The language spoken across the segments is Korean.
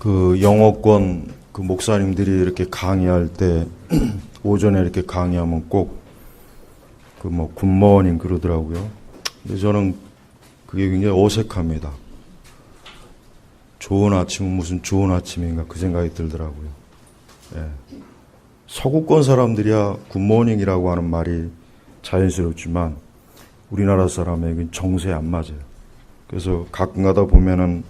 그 영어권 그 목사님들이 이렇게 강의할 때 오전에 이렇게 강의하면 꼭 그 뭐 굿모닝 그러더라고요. 근데 저는 그게 굉장히 어색합니다. 좋은 아침은 무슨 좋은 아침인가 그 생각이 들더라고요. 예. 서구권 사람들이야 굿모닝이라고 하는 말이 자연스럽지만 우리나라 사람에겐 정서에 안 맞아요. 그래서 가끔 가다 보면은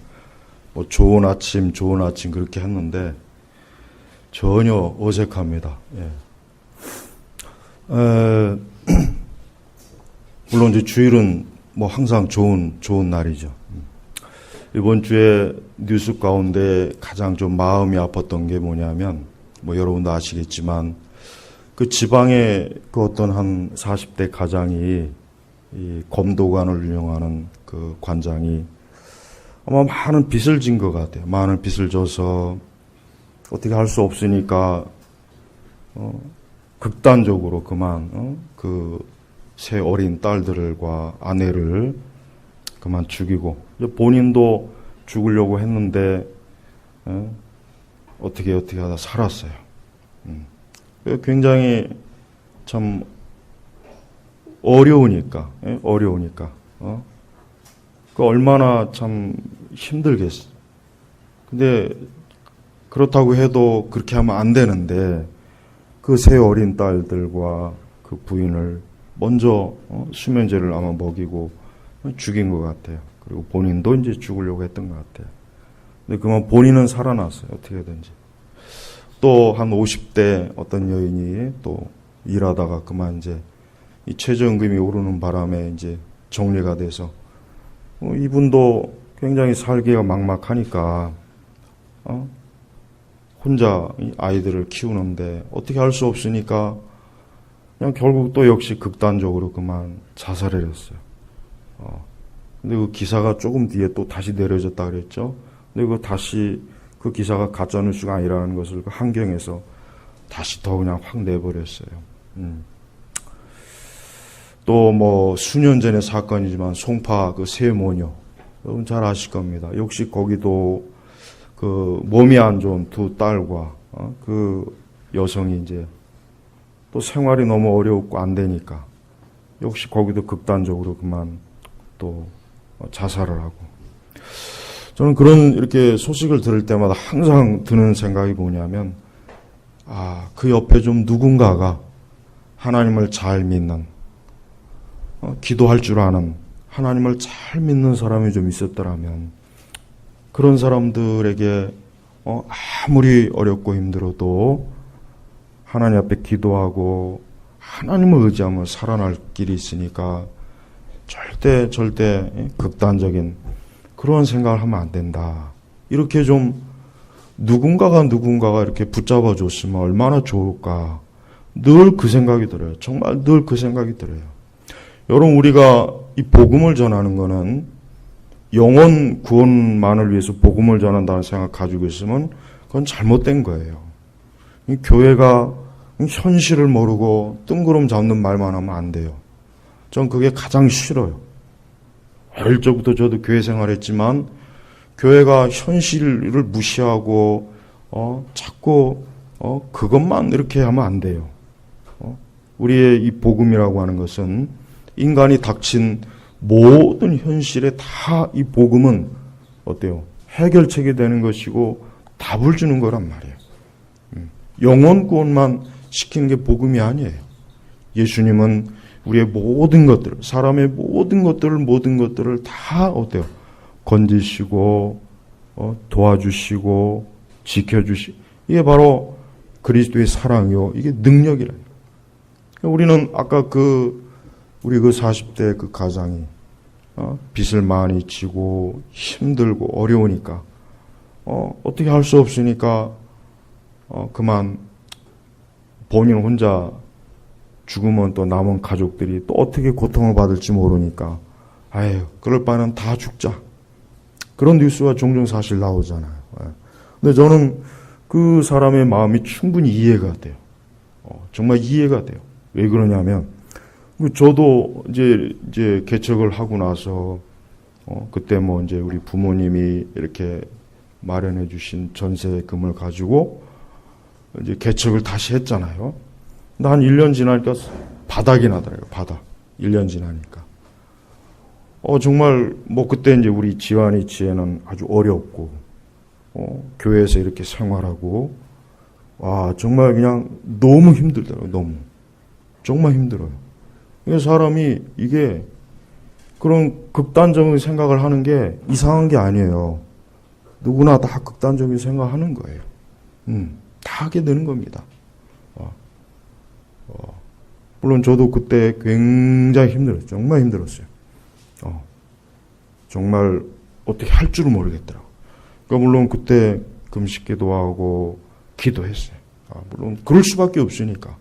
뭐 좋은 아침 그렇게 했는데 전혀 어색합니다. 예. 물론 이제 주일은 뭐 항상 좋은 날이죠. 이번 주에 뉴스 가운데 가장 좀 마음이 아팠던 게 뭐냐면 뭐 여러분도 아시겠지만 그 지방의 그 어떤 한 40대 가장이 이 검도관을 운영하는 그 관장이 아마 많은 빚을 진 것 같아요. 많은 빚을 져서 어떻게 할 수 없으니까 극단적으로 그만 그 세 어린 딸들과 아내를 그만 죽이고 본인도 죽으려고 했는데 어떻게 하다 살았어요. 굉장히 참 어려우니까 그 얼마나 참 힘들겠어. 근데 그렇다고 해도 그렇게 하면 안 되는데 그 세 어린 딸들과 그 부인을 먼저 수면제를 아마 먹이고 죽인 것 같아요. 그리고 본인도 이제 죽으려고 했던 것 같아요. 근데 그만 본인은 살아났어요. 어떻게든지. 또 한 50대 어떤 여인이 또 일하다가 그만 이제 이 최저임금이 오르는 바람에 이제 정리가 돼서 이분도 굉장히 살기가 막막하니까 혼자 아이들을 키우는데 어떻게 할 수 없으니까 그냥 결국 또 역시 극단적으로 그만 자살을 했어요. 근데 그 기사가 조금 뒤에 또 다시 내려졌다 그랬죠. 근데 그 다시 그 기사가 가짜뉴스가 아니라는 것을 그 환경에서 다시 더 그냥 확 내버렸어요. 또 뭐 수년 전의 사건이지만 송파 그 세모녀 여러분 잘 아실 겁니다. 역시 거기도 그 몸이 안 좋은 두 딸과 그 여성이 이제 또 생활이 너무 어렵고 안 되니까 역시 거기도 극단적으로 그만 또 자살을 하고 저는 그런 이렇게 소식을 들을 때마다 항상 드는 생각이 뭐냐면 그 옆에 좀 누군가가 하나님을 잘 믿는 기도할 줄 아는 하나님을 잘 믿는 사람이 좀 있었더라면 그런 사람들에게 아무리 어렵고 힘들어도 하나님 앞에 기도하고 하나님을 의지하면 살아날 길이 있으니까 절대 극단적인 그런 생각을 하면 안 된다. 이렇게 좀 누군가가 이렇게 붙잡아 줬으면 얼마나 좋을까. 늘 그 생각이 들어요. 정말 늘 그 생각이 들어요. 여러분 우리가 이 복음을 전하는 거는 영혼 구원만을 위해서 복음을 전한다는 생각 가지고 있으면 그건 잘못된 거예요. 이 교회가 현실을 모르고 뜬구름 잡는 말만 하면 안 돼요. 전 그게 가장 싫어요. 어릴 적부터 저도 교회 생활했지만 교회가 현실을 무시하고 자꾸 그것만 이렇게 하면 안 돼요. 우리의 이 복음이라고 하는 것은 인간이 닥친 모든 현실에 다 이 복음은 어때요? 해결책이 되는 것이고 답을 주는 거란 말이에요. 영혼 구원만 시키는 게 복음이 아니에요. 예수님은 우리의 모든 것들, 사람의 모든 것들을 다 어때요? 건지시고 도와주시고 지켜주시고 이게 바로 그리스도의 사랑이요. 이게 능력이라요. 우리는 아까 우리 그 40대 그 가장이 빚을 많이 지고 힘들고 어려우니까 어떻게 할 수 없으니까 그만 본인 혼자 죽으면 또 남은 가족들이 또 어떻게 고통을 받을지 모르니까 그럴 바에는 다 죽자. 그런 뉴스가 종종 사실 나오잖아요. 근데 저는 그 사람의 마음이 충분히 이해가 돼요. 정말 이해가 돼요. 왜 그러냐면 저도 이제 개척을 하고 나서 그때 뭐 이제 우리 부모님이 이렇게 마련해 주신 전세금을 가지고 이제 개척을 다시 했잖아요. 근데 한 1년 지나니까 바닥이 나더라고요. 바닥. 1년 지나니까. 정말 뭐 그때 이제 우리 지환이 지혜는 아주 어렵고 교회에서 이렇게 생활하고 와 정말 그냥 너무 힘들더라고요. 너무. 정말 힘들어요. 사람이 이게 그런 극단적인 생각을 하는 게 이상한 게 아니에요. 누구나 다 극단적인 생각하는 거예요. 다 하게 되는 겁니다. 물론 저도 그때 굉장히 힘들었어요. 정말 힘들었어요. 정말 어떻게 할 줄은 모르겠더라고요. 그러니까 물론 그때 금식 기도하고 기도했어요. 물론 그럴 수밖에 없으니까.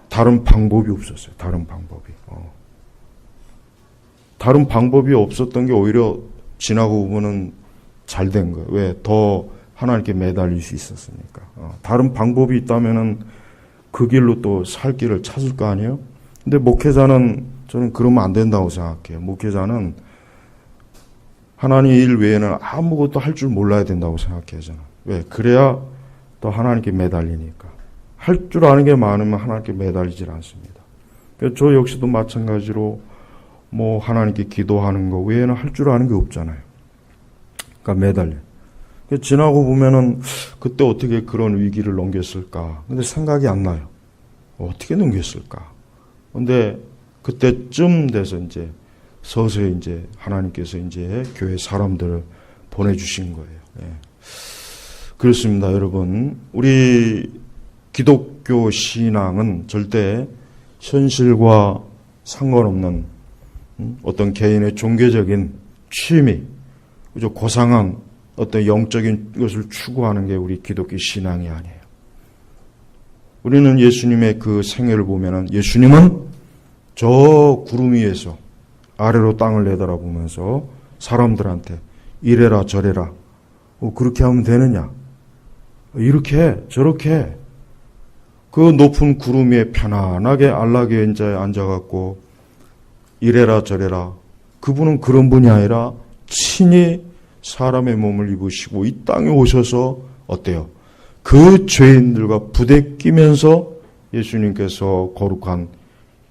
다른 방법이 없었어요. 다른 방법이. 다른 방법이 없었던 게 오히려 지나고 보면은 잘 된 거예요. 왜? 더 하나님께 매달릴 수 있었으니까. 다른 방법이 있다면은 그 길로 또 살 길을 찾을 거 아니에요? 근데 목회자는 저는 그러면 안 된다고 생각해요. 목회자는 하나님 일 외에는 아무것도 할 줄 몰라야 된다고 생각해요. 저는. 왜? 그래야 또 하나님께 매달리니까. 할 줄 아는 게 많으면 하나님께 매달리질 않습니다. 저 역시도 마찬가지로 뭐 하나님께 기도하는 거 외에는 할 줄 아는 게 없잖아요. 그러니까 매달려. 지나고 보면은 그때 어떻게 그런 위기를 넘겼을까. 근데 생각이 안 나요. 어떻게 넘겼을까. 근데 그때쯤 돼서 이제 서서히 이제 하나님께서 이제 교회 사람들을 보내주신 거예요. 예. 그렇습니다, 여러분. 우리 기독교 신앙은 절대 현실과 상관없는 어떤 개인의 종교적인 취미, 그죠? 고상한 어떤 영적인 것을 추구하는 게 우리 기독교 신앙이 아니에요. 우리는 예수님의 그 생애를 보면은 예수님은 저 구름 위에서 아래로 땅을 내다보면서 사람들한테 이래라 저래라 그렇게 하면 되느냐 이렇게 저렇게 그 높은 구름 위에 편안하게 안락의 의자에 앉아갖고 이래라 저래라 그분은 그런 분이 아니라 친히 사람의 몸을 입으시고 이 땅에 오셔서 어때요? 그 죄인들과 부대끼면서 예수님께서 거룩한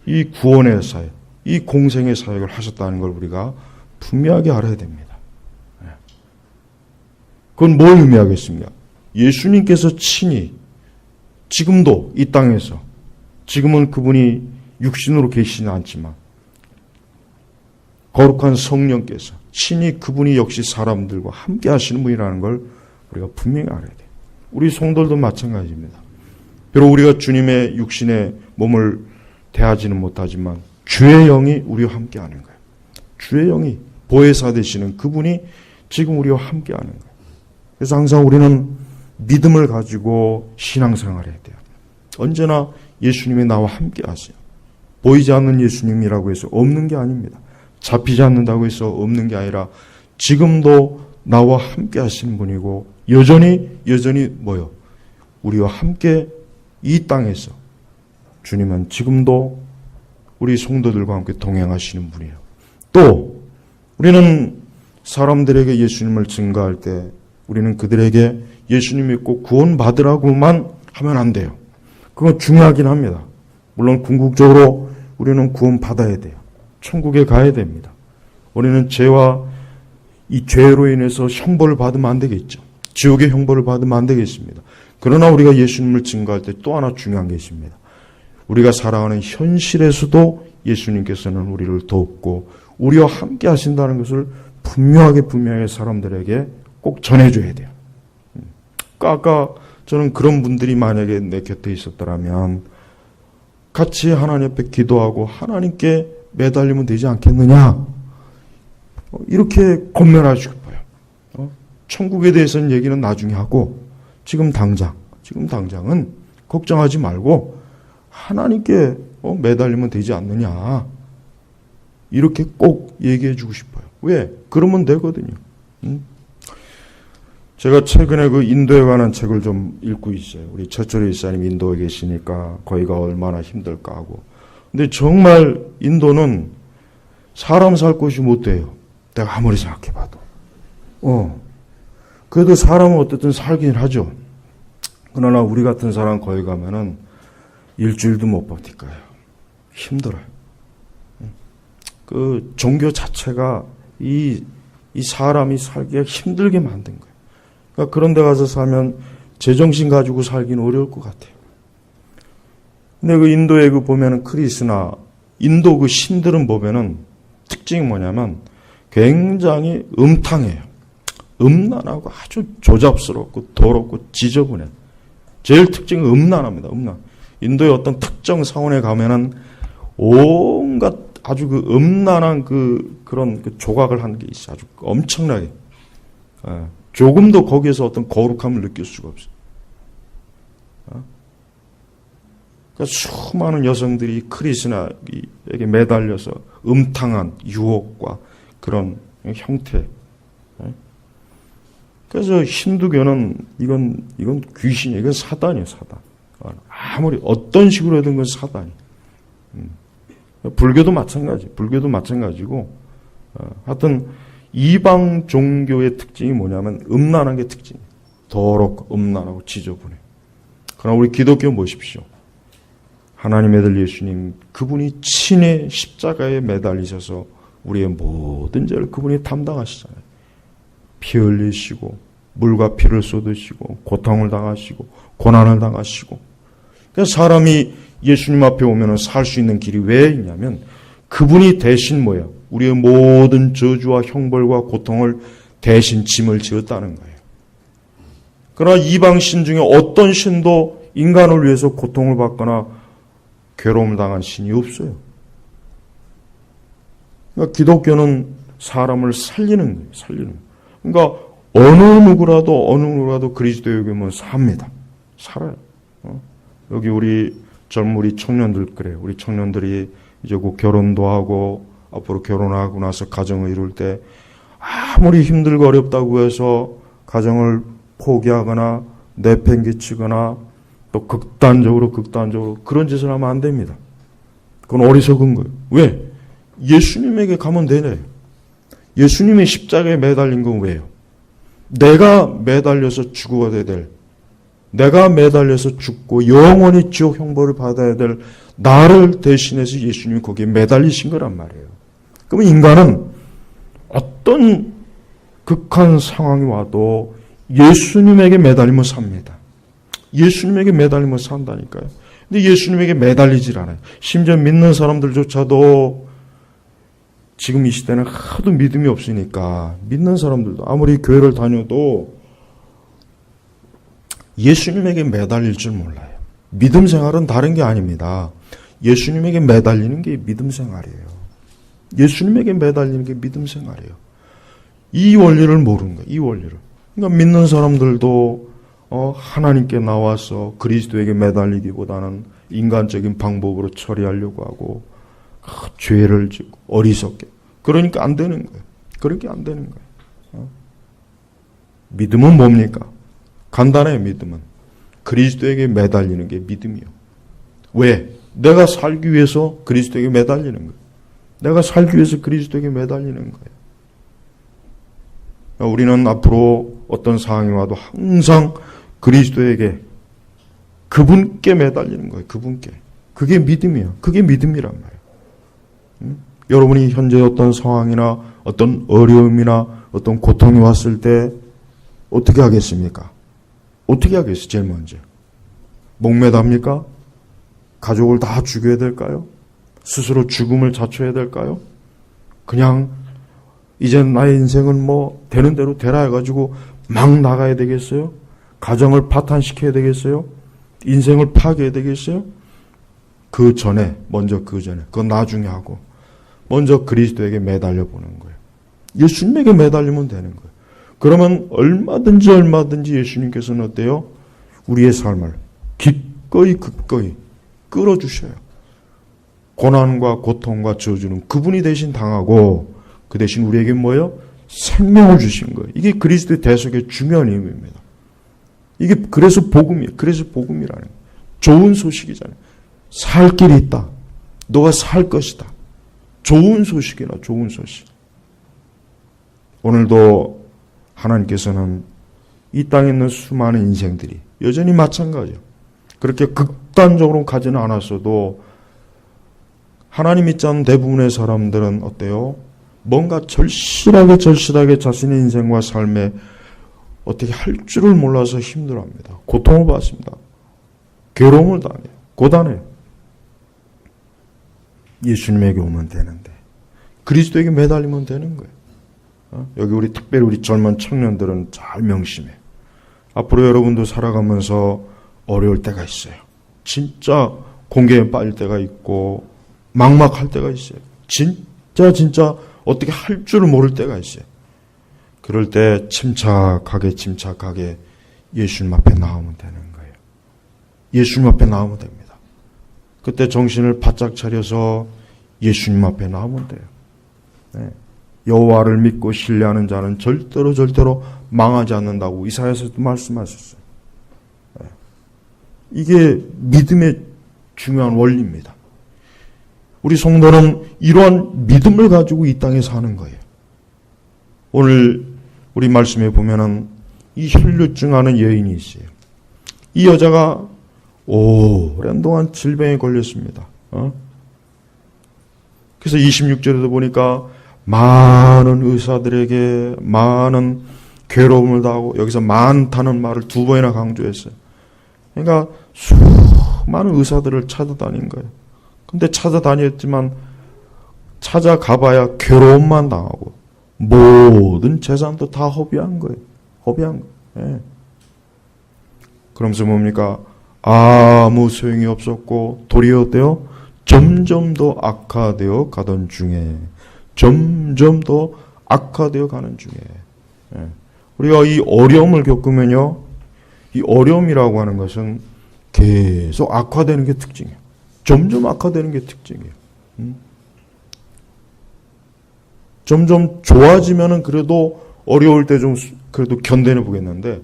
이 구원의 사역, 이 공생의 사역을 하셨다는 걸 우리가 분명하게 알아야 됩니다. 그건 뭘 의미하겠습니까? 예수님께서 친히 지금도 이 땅에서 지금은 그분이 육신으로 계시지는 않지만 거룩한 성령께서 친히 그분이 역시 사람들과 함께 하시는 분이라는 걸 우리가 분명히 알아야 돼요. 우리 성도들도 마찬가지입니다. 비록 우리가 주님의 육신의 몸을 대하지는 못하지만 주의 영이 우리와 함께 하는 거예요. 주의 영이 보혜사 되시는 그분이 지금 우리와 함께 하는 거예요. 그래서 항상 우리는 믿음을 가지고 신앙생활을 해야 돼요. 언제나 예수님이 나와 함께 하세요. 보이지 않는 예수님이라고 해서 없는 게 아닙니다. 잡히지 않는다고 해서 없는 게 아니라 지금도 나와 함께 하시는 분이고 여전히 뭐요? 우리와 함께 이 땅에서 주님은 지금도 우리 성도들과 함께 동행하시는 분이에요. 또 우리는 사람들에게 예수님을 증거할 때 우리는 그들에게 예수님 믿고 구원받으라고만 하면 안 돼요. 그건 중요하긴 합니다. 물론 궁극적으로 우리는 구원받아야 돼요. 천국에 가야 됩니다. 우리는 죄와 이 죄로 인해서 형벌을 받으면 안 되겠죠. 지옥의 형벌을 받으면 안 되겠습니다. 그러나 우리가 예수님을 증거할 때 또 하나 중요한 게 있습니다. 우리가 살아가는 현실에서도 예수님께서는 우리를 돕고 우리와 함께 하신다는 것을 분명하게 사람들에게 꼭 전해줘야 돼요. 아까 저는 그런 분들이 만약에 내 곁에 있었더라면 같이 하나님 앞에 기도하고 하나님께 매달리면 되지 않겠느냐 이렇게 권면하고 싶어요. 천국에 대해서는 얘기는 나중에 하고 지금 당장은 걱정하지 말고 하나님께 매달리면 되지 않느냐 이렇게 꼭 얘기해 주고 싶어요. 왜? 그러면 되거든요. 제가 최근에 그 인도에 관한 책을 좀 읽고 있어요. 우리 최철희 이사님 인도에 계시니까 거기가 얼마나 힘들까 하고. 근데 정말 인도는 사람 살 곳이 못 돼요. 내가 아무리 생각해봐도. 그래도 사람은 어쨌든 살긴 하죠. 그러나 우리 같은 사람 거기 가면은 일주일도 못 버틸 거예요. 힘들어요. 그 종교 자체가 이 사람이 살기가 힘들게 만든 거예요. 그러니까 그런 데 가서 살면 제정신 가지고 살기는 어려울 것 같아요. 근데 그 인도에 그 보면은 크리스나 인도 그 신들은 보면은 특징이 뭐냐면 굉장히 음탕해요. 음란하고 아주 조잡스럽고 더럽고 지저분해. 제일 특징은 음란합니다. 음란. 인도의 어떤 특정 사원에 가면은 온갖 아주 그 음란한 그런 조각을 하는 게 있어. 아주 엄청나게. 조금도 거기에서 어떤 거룩함을 느낄 수가 없어요. 그러니까 수많은 여성들이 크리스나에게 매달려서 음탕한 유혹과 그런 형태. 그래서 힌두교는 이건 귀신이에요. 이건 사단이에요, 사단. 아무리 어떤 식으로 하든 건 사단이에요. 불교도 마찬가지고, 하여튼 이방 종교의 특징이 뭐냐면 음란한 게 특징이에요. 더럽고 음란하고 지저분해. 그러나 우리 기독교 보십시오. 하나님의 아들 예수님, 그분이 친히 십자가에 매달리셔서 우리의 모든 죄를 그분이 담당하시잖아요. 피 흘리시고 물과 피를 쏟으시고 고통을 당하시고 고난을 당하시고. 그래서 사람이 예수님 앞에 오면 살 수 있는 길이 왜 있냐면 그분이 대신 뭐예요? 우리의 모든 저주와 형벌과 고통을 대신 짐을 지었다는 거예요. 그러나 이방 신 중에 어떤 신도 인간을 위해서 고통을 받거나 괴로움을 당한 신이 없어요. 그러니까 기독교는 사람을 살리는 거예요. 살리는 거예요. 그러니까 어느 누구라도 그리스도의 교면 삽니다. 살아요. 여기 우리 젊은 청년들 그래요. 우리 청년들이 이제 곧 결혼도 하고 앞으로 결혼하고 나서 가정을 이룰 때 아무리 힘들고 어렵다고 해서 가정을 포기하거나 내팽개치거나 또 극단적으로 그런 짓을 하면 안 됩니다. 그건 어리석은 거예요. 왜? 예수님에게 가면 되네요. 예수님의 십자가에 매달린 건 왜요? 내가 매달려서 죽어야 될, 내가 매달려서 죽고 영원히 지옥 형벌을 받아야 될 나를 대신해서 예수님이 거기에 매달리신 거란 말이에요. 그러면 인간은 어떤 극한 상황이 와도 예수님에게 매달리면 삽니다. 예수님에게 매달리면 산다니까요. 근데 예수님에게 매달리질 않아요. 심지어 믿는 사람들조차도 지금 이 시대는 하도 믿음이 없으니까 믿는 사람들도 아무리 교회를 다녀도 예수님에게 매달릴 줄 몰라요. 믿음 생활은 다른 게 아닙니다. 예수님에게 매달리는 게 믿음 생활이에요. 예수님에게 매달리는 게 믿음 생활이에요. 이 원리를 모르는 거예요. 이 원리를. 그러니까 믿는 사람들도 하나님께 나와서 그리스도에게 매달리기보다는 인간적인 방법으로 처리하려고 하고 죄를 짓고 어리석게. 그러니까 안 되는 거예요. 그렇게 안 되는 거예요. 믿음은 뭡니까? 간단해요. 믿음은 그리스도에게 매달리는 게 믿음이요. 왜? 내가 살기 위해서 그리스도에게 매달리는 거예요. 내가 살기 위해서 그리스도에게 매달리는 거예요. 우리는 앞으로 어떤 상황이 와도 항상 그리스도에게 그분께 매달리는 거예요. 그분께. 그게 믿음이에요. 그게 믿음이란 말이에요. 여러분이 현재 어떤 상황이나 어떤 어려움이나 어떤 고통이 왔을 때 어떻게 하겠습니까? 어떻게 하겠어요? 제일 먼저. 목매답니까? 가족을 다 죽여야 될까요? 스스로 죽음을 자초해야 될까요? 그냥 이제 나의 인생은 뭐 되는 대로 되라 해가지고 막 나가야 되겠어요? 가정을 파탄시켜야 되겠어요? 인생을 파괴해야 되겠어요? 그건 나중에 하고 먼저 그리스도에게 매달려 보는 거예요. 예수님에게 매달리면 되는 거예요. 그러면 얼마든지 예수님께서는 어때요? 우리의 삶을 기꺼이 끌어주셔요. 고난과 고통과 저주는 그분이 대신 당하고 그 대신 우리에게 뭐예요? 생명을 주신 거예요. 이게 그리스도의 대속의 중요한 의미입니다. 이게 그래서 복음이에요. 그래서 복음이라는 거예요. 좋은 소식이잖아요. 살 길이 있다. 너가 살 것이다. 좋은 소식이나 좋은 소식. 오늘도 하나님께서는 이 땅에 있는 수많은 인생들이 여전히 마찬가지예요. 그렇게 극단적으로 가지는 않았어도 하나님 믿지 않는 대부분의 사람들은 어때요? 뭔가 절실하게 자신의 인생과 삶에 어떻게 할 줄을 몰라서 힘들어합니다. 고통을 받습니다. 괴로움을 당해요. 고단해요. 예수님에게 오면 되는데, 그리스도에게 매달리면 되는 거예요. 여기 우리 특별히 우리 젊은 청년들은 잘 명심해요. 앞으로 여러분도 살아가면서 어려울 때가 있어요. 진짜 공경에 빠질 때가 있고 막막할 때가 있어요. 진짜 어떻게 할 줄을 모를 때가 있어요. 그럴 때 침착하게 예수님 앞에 나오면 되는 거예요. 예수님 앞에 나오면 됩니다. 그때 정신을 바짝 차려서 예수님 앞에 나오면 돼요. 네. 여호와를 믿고 신뢰하는 자는 절대로 망하지 않는다고 이사야서도 말씀하셨어요. 네. 이게 믿음의 중요한 원리입니다. 우리 성도는 이러한 믿음을 가지고 이 땅에 사는 거예요. 오늘 우리 말씀에 보면은 이 혈류증하는 여인이 있어요. 이 여자가 오랜 동안 질병에 걸렸습니다. 그래서 26절에도 보니까 많은 의사들에게 많은 괴로움을 당하고, 여기서 많다는 말을 2번이나 강조했어요. 그러니까 수많은 의사들을 찾아다닌 거예요. 근데 찾아다녔지만 찾아가봐야 괴로움만 당하고 모든 재산도 다 허비한 거예요. 예. 그러면서 뭡니까? 아무 소용이 없었고 도리어 어때요? 점점 더 악화되어 가던 중에, 점점 더 악화되어 가는 중에, 예. 우리가 이 어려움을 겪으면요, 이 어려움이라고 하는 것은 계속 악화되는 게 특징이에요. 점점 악화되는 게 특징이에요. 점점 좋아지면은 그래도 어려울 때 좀 그래도 견뎌내 보겠는데,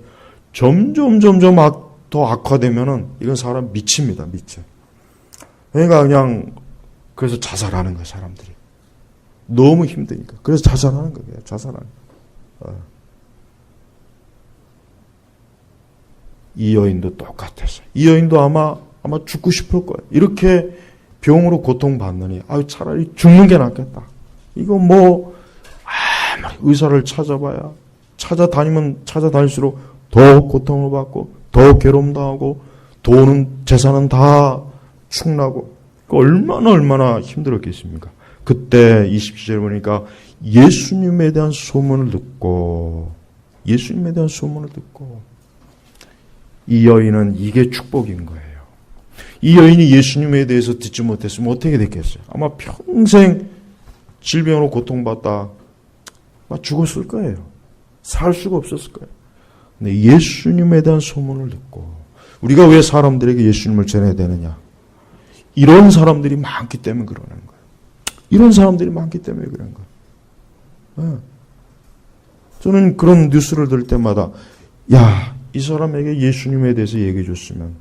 점점 더 악화되면은 이건 사람 미칩니다. 미쳐. 그러니까 그냥 그래서 자살하는 거예요, 사람들이. 너무 힘드니까. 그래서 자살하는 거예요. 자살하는 거예요. 이 여인도 똑같았어요. 이 여인도 아마 죽고 싶을 거예요. 이렇게 병으로 고통받느니 차라리 죽는 게 낫겠다. 이거 아무리 의사를 찾아봐야 찾아다닐수록 더 고통을 받고 더 괴로움 당하고 돈은 재산은 다 축나고 얼마나 힘들었겠습니까? 그때 27절 보니까 예수님에 대한 소문을 듣고 이 여인은 이게 축복인 거예요. 이 여인이 예수님에 대해서 듣지 못했으면 어떻게 됐겠어요? 아마 평생 질병으로 고통받다 죽었을 거예요. 살 수가 없었을 거예요. 근데 예수님에 대한 소문을 듣고, 우리가 왜 사람들에게 예수님을 전해야 되느냐? 이런 사람들이 많기 때문에 그러는 거예요. 이런 사람들이 많기 때문에 그런 거예요. 저는 그런 뉴스를 들을 때마다 이 사람에게 예수님에 대해서 얘기해 줬으면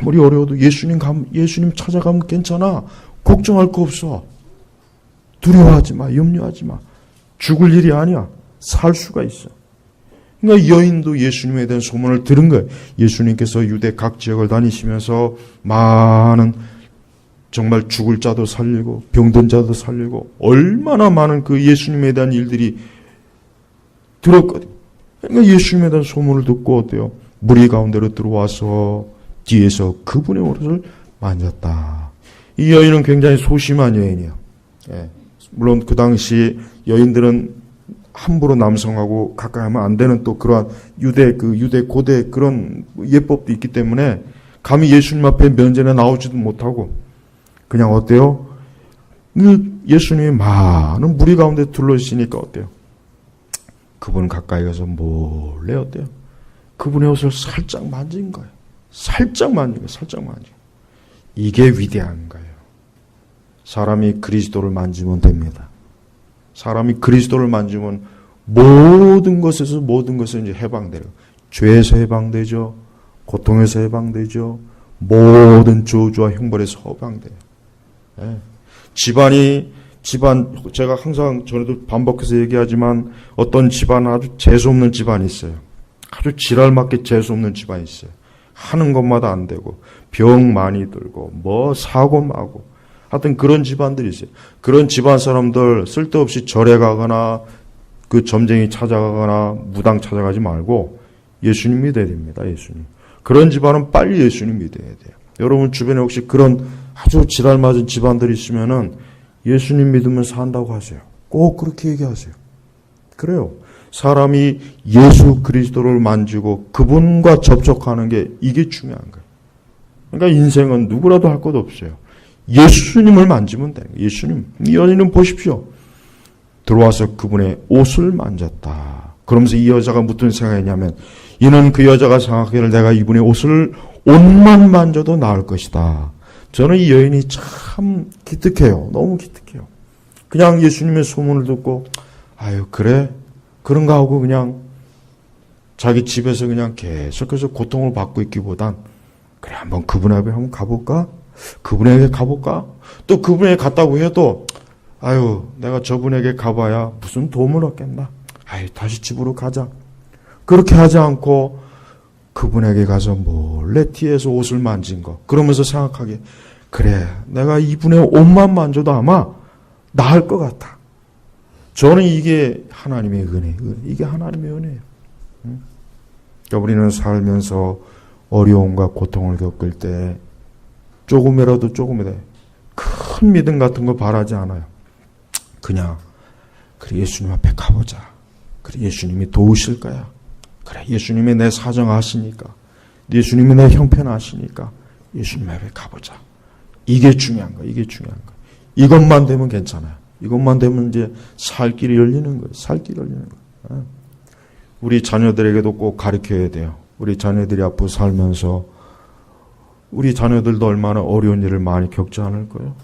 아무리 어려워도 예수님 찾아가면 괜찮아. 걱정할 거 없어. 두려워하지 마. 염려하지 마. 죽을 일이 아니야. 살 수가 있어. 그러니까 이 여인도 예수님에 대한 소문을 들은 거예요. 예수님께서 유대 각 지역을 다니시면서 많은 정말 죽을 자도 살리고 병든 자도 살리고 얼마나 많은 그 예수님에 대한 일들이 들었거든요. 그러니까 예수님에 대한 소문을 듣고 어때요? 무리 가운데로 들어와서 뒤에서 그분의 옷을 만졌다. 이 여인은 굉장히 소심한 여인이에요. 예. 물론 그 당시 여인들은 함부로 남성하고 가까이 하면 안 되는 또 그러한 유대 고대 그런 예법도 있기 때문에 감히 예수님 앞에 면전에 나오지도 못하고 그냥 어때요? 예수님이 많은 무리 가운데 둘러지니까 어때요? 그분 가까이 가서 몰래 어때요? 그분의 옷을 살짝 만진 거예요. 살짝 만진 거예요. 이게 위대한 거예요. 사람이 그리스도를 만지면 됩니다. 사람이 그리스도를 만지면 모든 것에서 이제 해방돼요. 죄에서 해방되죠. 고통에서 해방되죠. 모든 저주와 형벌에서 해방돼요. 네. 집안이 집안, 제가 항상 전에도 반복해서 얘기하지만 어떤 집안은 아주 재수없는 집안이 있어요. 아주 지랄맞게 재수없는 집안이 있어요. 하는 것마다 안 되고 병 많이 들고 뭐 사고 마고 하여튼 그런 집안들이 있어요. 그런 집안 사람들 쓸데없이 절에 가거나 그 점쟁이 찾아가거나 무당 찾아가지 말고 예수님 믿어야 됩니다. 예수님. 그런 집안은 빨리 예수님 믿어야 돼요. 여러분 주변에 혹시 그런 아주 지랄맞은 집안들이 있으면은 예수님 믿으면 산다고 하세요. 꼭 그렇게 얘기하세요. 그래요. 사람이 예수 그리스도를 만지고 그분과 접촉하는 게 이게 중요한 거예요. 그러니까 인생은 누구라도 할 것 없어요. 예수님을 만지면 돼요. 예수님. 이 여인은 보십시오. 들어와서 그분의 옷을 만졌다. 그러면서 이 여자가 무슨 생각했냐면 이는 그 여자가 생각하기를 내가 이분의 옷만 만져도 나을 것이다. 저는 이 여인이 참 기특해요. 너무 기특해요. 그냥 예수님의 소문을 듣고 아유 그래? 그런가 하고 그냥 자기 집에서 그냥 계속해서 고통을 받고 있기보단 그래 한번 그분에게 한번 가볼까? 그분에게 가볼까? 또 그분에게 갔다고 해도 아유 내가 저분에게 가봐야 무슨 도움을 얻겠나? 아유 다시 집으로 가자. 그렇게 하지 않고 그분에게 가서 몰래 뒤에서 옷을 만진 거. 그러면서 생각하게 그래 내가 이분의 옷만 만져도 아마 나을 것 같아. 저는 이게 하나님의 은혜. 이게 하나님의 은혜예요. 그러니까 우리는 살면서 어려움과 고통을 겪을 때 조금이라도 큰 믿음 같은 거 바라지 않아요. 그냥 그래 예수님 앞에 가보자. 그래 예수님이 도우실 거야. 그래 예수님이 내 사정 아시니까. 예수님이 내 형편 아시니까 예수님 앞에 가보자. 이게 중요한 거야. 이게 중요한 거야. 이것만 되면 괜찮아요. 이것만 되면 이제 살 길이 열리는 거예요. 살 길이 열리는 거예요. 우리 자녀들에게도 꼭 가르쳐야 돼요. 우리 자녀들이 앞으로 살면서 우리 자녀들도 얼마나 어려운 일을 많이 겪지 않을 거예요.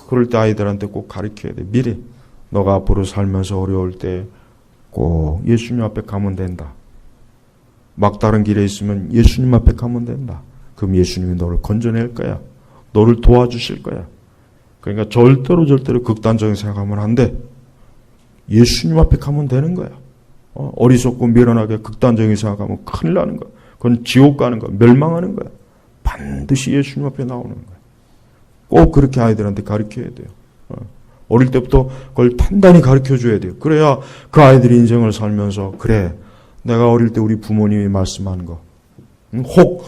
그럴 때 아이들한테 꼭 가르쳐야 돼. 미리 너가 앞으로 살면서 어려울 때 꼭 예수님 앞에 가면 된다. 막다른 길에 있으면 예수님 앞에 가면 된다. 그럼 예수님이 너를 건져낼 거야. 너를 도와주실 거야. 그러니까 절대로 극단적인 생각하면 안 돼. 예수님 앞에 가면 되는 거야. 어리석고 미련하게 극단적인 생각하면 큰일 나는 거야. 그건 지옥 가는 거야. 멸망하는 거야. 반드시 예수님 앞에 나오는 거야. 꼭 그렇게 아이들한테 가르쳐야 돼요. 어릴 때부터 그걸 단단히 가르쳐줘야 돼요. 그래야 그 아이들이 인생을 살면서 그래 내가 어릴 때 우리 부모님이 말씀한 거 혹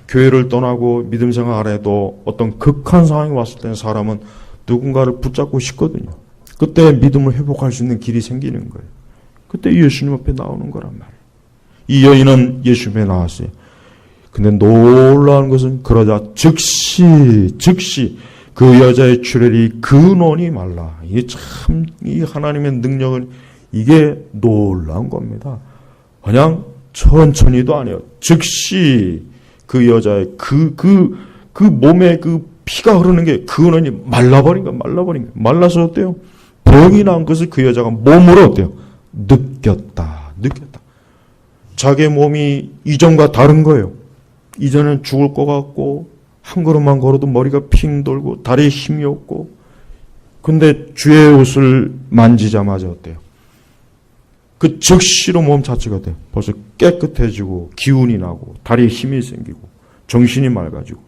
교회를 떠나고 믿음 생활 안 해도 어떤 극한 상황이 왔을 때는 사람은 누군가를 붙잡고 싶거든요. 그때 믿음을 회복할 수 있는 길이 생기는 거예요. 그때 예수님 앞에 나오는 거란 말이에요. 이 여인은 예수님에 나왔어요. 근데 놀라운 것은 그러자 즉시 그 여자의 출혈이 근원이 말라. 이게 참 이 하나님의 능력은 이게 놀라운 겁니다. 그냥 천천히도 아니에요. 즉시 그 여자의 그 몸에 그 피가 흐르는 게 근원이 말라버린 거야. 말라서 어때요? 병이 난 것을 그 여자가 몸으로 어때요? 느꼈다. 자기의 몸이 이전과 다른 거예요. 이전엔 죽을 것 같고 한 걸음만 걸어도 머리가 핑 돌고 다리에 힘이 없고 근데 주의 옷을 만지자마자 어때요? 그 즉시로 몸 자체가 어때요? 벌써 깨끗해지고 기운이 나고 다리에 힘이 생기고 정신이 맑아지고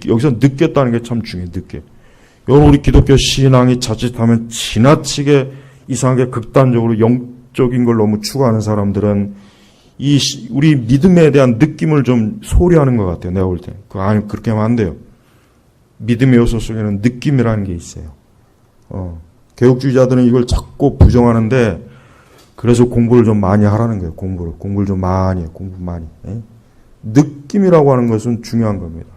여기서 느꼈다는 게 참 중요해요. 여러분 우리 기독교 신앙이 자칫하면 지나치게 이상하게 극단적으로 영적인 걸 너무 추구하는 사람들은 우리 믿음에 대한 느낌을 좀 소홀히하는 것 같아요. 내가 볼 때. 아니 그렇게 하면 안 돼요. 믿음의 요소 속에는 느낌이라는 게 있어요. 개혁주의자들은 이걸 자꾸 부정하는데 그래서 공부를 좀 많이 하라는 거예요. 공부를 좀 많이 해요. 공부 많이. 느낌이라고 하는 것은 중요한 겁니다.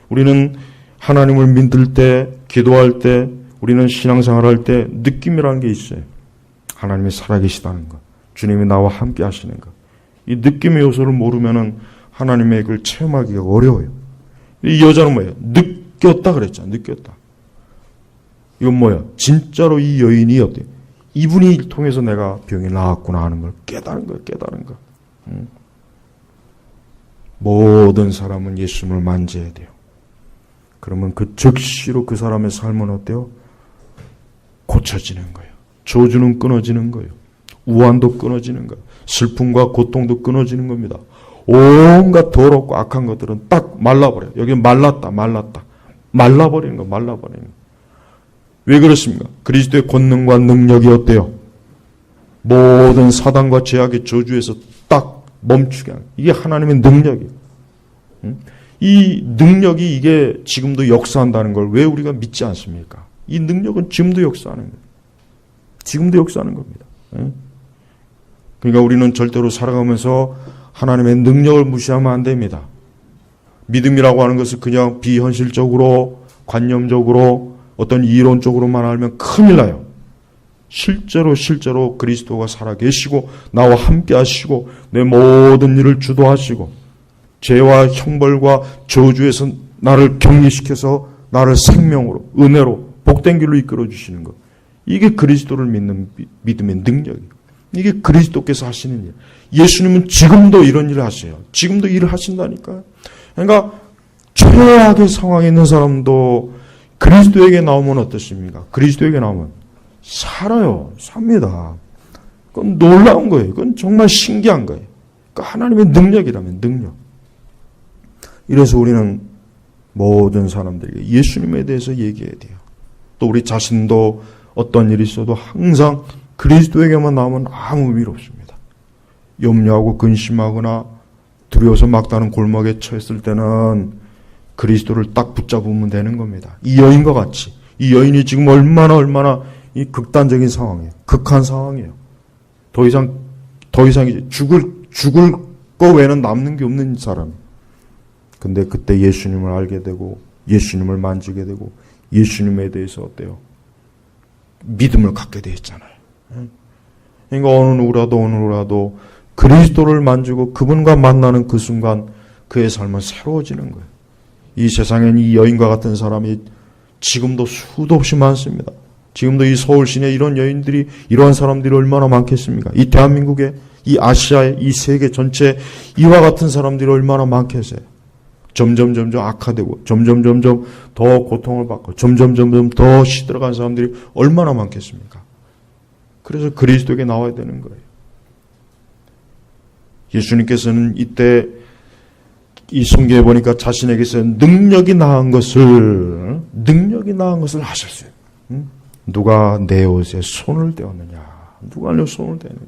우리는 하나님을 믿을 때, 기도할 때, 우리는 신앙생활할 때 느낌이라는 게 있어요. 하나님이 살아계시다는 것, 주님이 나와 함께 하시는 것. 이 느낌의 요소를 모르면은 하나님의 그걸 체험하기가 어려워요. 이 여자는 뭐예요? 느꼈다 그랬잖아. 느꼈다. 이건 뭐야? 진짜로 이 여인이 어때요? 이분이 통해서 내가 병이 나았구나 하는 걸 깨달은 거예요. 모든 사람은 예수님을 만져야 돼요. 그러면 그 즉시로 그 사람의 삶은 어때요? 고쳐지는 거예요. 저주는 끊어지는 거예요. 우환도 끊어지는 거예요. 슬픔과 고통도 끊어지는 겁니다. 온갖 더럽고 악한 것들은 딱 말라버려요. 여기 말랐다. 말라버리는 거, 말라버리는 거. 왜 그렇습니까? 그리스도의 권능과 능력이 어때요? 모든 사단과 죄악의 저주에서 딱 멈추게 하는, 이게 하나님의 능력이에요. 이 능력이 이게 지금도 역사한다는 걸 왜 우리가 믿지 않습니까? 이 능력은 지금도 역사하는 거예요. 지금도 역사하는 겁니다. 그러니까 우리는 절대로 살아가면서 하나님의 능력을 무시하면 안 됩니다. 믿음이라고 하는 것을 그냥 비현실적으로, 관념적으로, 어떤 이론적으로만 알면 큰일 나요. 실제로 그리스도가 살아계시고 나와 함께 하시고 내 모든 일을 주도하시고 죄와 형벌과 저주에서 나를 격리시켜서 나를 생명으로, 은혜로, 복된 길로 이끌어 주시는 것. 이게 그리스도를 믿는 믿음의 능력이에요. 이게 그리스도께서 하시는 일. 예수님은 지금도 이런 일을 하세요. 지금도 일을 하신다니까요. 그러니까 최악의 상황에 있는 사람도 그리스도에게 나오면 어떻습니까? 그리스도에게 나오면 살아요. 삽니다. 그건 놀라운 거예요. 그건 정말 신기한 거예요. 그러니까 하나님의 능력이라면 능력. 이래서 우리는 모든 사람들에게 예수님에 대해서 얘기해야 돼요. 또 우리 자신도 어떤 일이 있어도 항상 그리스도에게만 나오면 아무 의미 없습니다. 염려하고 근심하거나 두려워서 막다른 골목에 처했을 때는 그리스도를 딱 붙잡으면 되는 겁니다. 이 여인과 같이. 이 여인이 지금 얼마나 이 극단적인 상황이에요. 극한 상황이에요. 더 이상 이제 죽을 거 외에는 남는 게 없는 사람. 근데 그때 예수님을 알게 되고 예수님을 만지게 되고 예수님에 대해서 어때요? 믿음을 갖게 되었잖아요. 그러니까 어느 누구라도 그리스도를 만지고 그분과 만나는 그 순간 그의 삶은 새로워지는 거예요. 이 세상엔 이 여인과 같은 사람이 지금도 수도 없이 많습니다. 지금도 이 서울 시내 이런 여인들이, 이러한 사람들이 얼마나 많겠습니까? 이 대한민국에, 이 아시아에, 이 세계 전체에 이와 같은 사람들이 얼마나 많겠어요? 점점 악화되고 점점 더 고통을 받고 점점 더 시들어간 사람들이 얼마나 많겠습니까? 그래서 그리스도에게 나와야 되는 거예요. 예수님께서는 이때 이 성경에 보니까 자신에게서 능력이 나은 것을 하셨어요. 누가 내 옷에 손을 떼었느냐? 누가 내 손을 떼느냐?